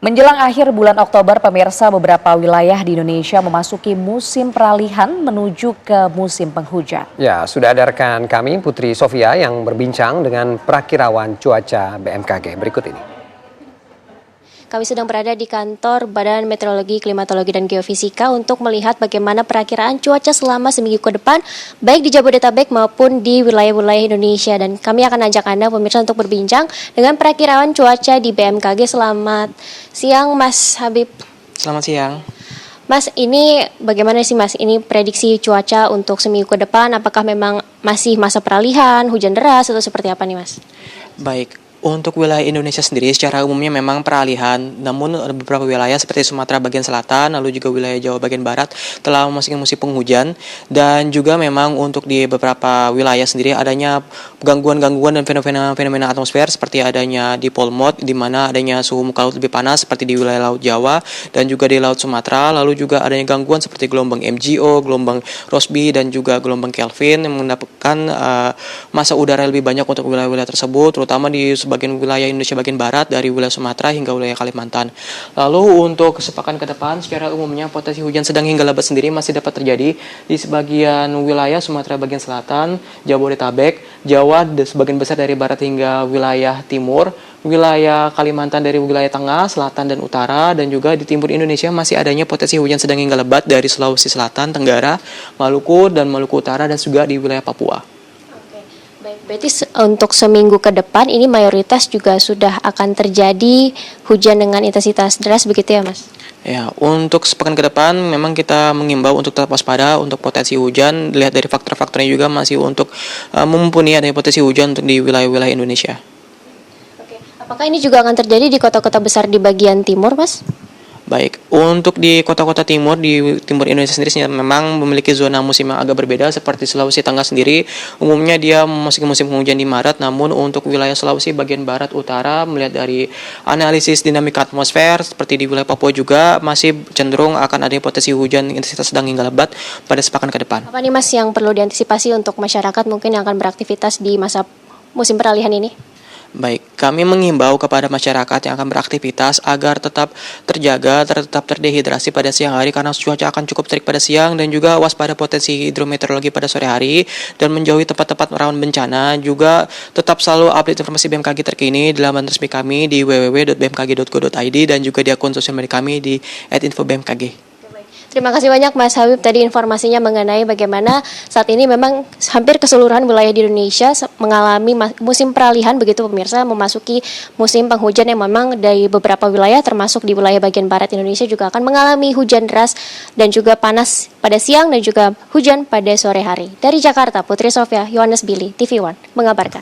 Menjelang akhir bulan Oktober, pemirsa, beberapa wilayah di Indonesia memasuki musim peralihan menuju ke musim penghujan. Ya, sudah ada rekan kami Putri Sofia yang berbincang dengan prakirawan cuaca BMKG. Berikut ini. Kami sedang berada di kantor Badan Meteorologi, Klimatologi, dan Geofisika untuk melihat bagaimana perakiraan cuaca selama seminggu ke depan, baik di Jabodetabek maupun di wilayah-wilayah Indonesia. Dan kami akan ajak Anda, pemirsa, untuk berbincang dengan perakiraan cuaca di BMKG. Selamat siang, Mas Habib. Selamat siang. Mas, ini bagaimana sih, Mas? Ini prediksi cuaca untuk seminggu ke depan, apakah memang masih masa peralihan, hujan deras, atau seperti apa nih, Mas? Baik, untuk wilayah Indonesia sendiri secara umumnya memang peralihan, namun ada beberapa wilayah seperti Sumatera bagian selatan, lalu juga wilayah Jawa bagian barat telah memasuki musim penghujan, dan juga memang untuk di beberapa wilayah sendiri adanya gangguan-gangguan dan fenomena atmosfer seperti adanya di Polmod, di mana adanya suhu muka laut lebih panas seperti di wilayah Laut Jawa dan juga di Laut Sumatera, lalu juga adanya gangguan seperti gelombang MGO, gelombang Rossby, dan juga gelombang Kelvin yang mendapatkan massa udara lebih banyak untuk wilayah-wilayah tersebut, terutama di sebagian wilayah Indonesia bagian barat dari wilayah Sumatera hingga wilayah Kalimantan. Lalu untuk sepekan ke depan secara umumnya potensi hujan sedang hingga lebat sendiri masih dapat terjadi di sebagian wilayah Sumatera bagian selatan, Jabodetabek, Jawa sebagian besar dari barat hingga wilayah timur, wilayah Kalimantan dari wilayah tengah, selatan, dan utara, dan juga di timur Indonesia masih adanya potensi hujan sedang hingga lebat dari Sulawesi Selatan, Tenggara, Maluku, dan Maluku Utara, dan juga di wilayah Papua. Baik, berarti untuk seminggu ke depan ini mayoritas juga sudah akan terjadi hujan dengan intensitas deras, begitu ya, Mas? Ya, untuk sepekan ke depan memang kita mengimbau untuk tetap waspada untuk potensi hujan. Dilihat dari faktor-faktornya juga masih untuk mumpuni adanya potensi hujan untuk di wilayah-wilayah Indonesia. Oke. Apakah ini juga akan terjadi di kota-kota besar di bagian timur, Mas? Baik, untuk di kota-kota timur, di timur Indonesia sendiri memang memiliki zona musim yang agak berbeda. Seperti Sulawesi Tengah sendiri, umumnya dia memasuki musim penghujan di Maret. Namun untuk wilayah Sulawesi bagian barat utara, melihat dari analisis dinamika atmosfer, seperti di wilayah Papua juga masih cenderung akan ada potensi hujan intensitas sedang hingga lebat pada sepekan ke depan. Apa nih, Mas, yang perlu diantisipasi untuk masyarakat mungkin yang akan beraktivitas di masa musim peralihan ini? Baik, kami mengimbau kepada masyarakat yang akan beraktivitas agar tetap terjaga, tetap terdehidrasi pada siang hari karena cuaca akan cukup terik pada siang, dan juga waspada potensi hidrometeorologi pada sore hari dan menjauhi tempat-tempat rawan bencana. Juga tetap selalu update informasi BMKG terkini di laman resmi kami di www.bmkg.go.id dan juga di akun sosial media kami di @info_bmkg. Terima kasih banyak, Mas Habib, tadi informasinya mengenai bagaimana saat ini memang hampir keseluruhan wilayah di Indonesia mengalami musim peralihan, begitu pemirsa, memasuki musim penghujan yang memang dari beberapa wilayah termasuk di wilayah bagian barat Indonesia juga akan mengalami hujan deras dan juga panas pada siang dan juga hujan pada sore hari. Dari Jakarta, Putri Sofia, Yohanes Billy, TV One mengabarkan.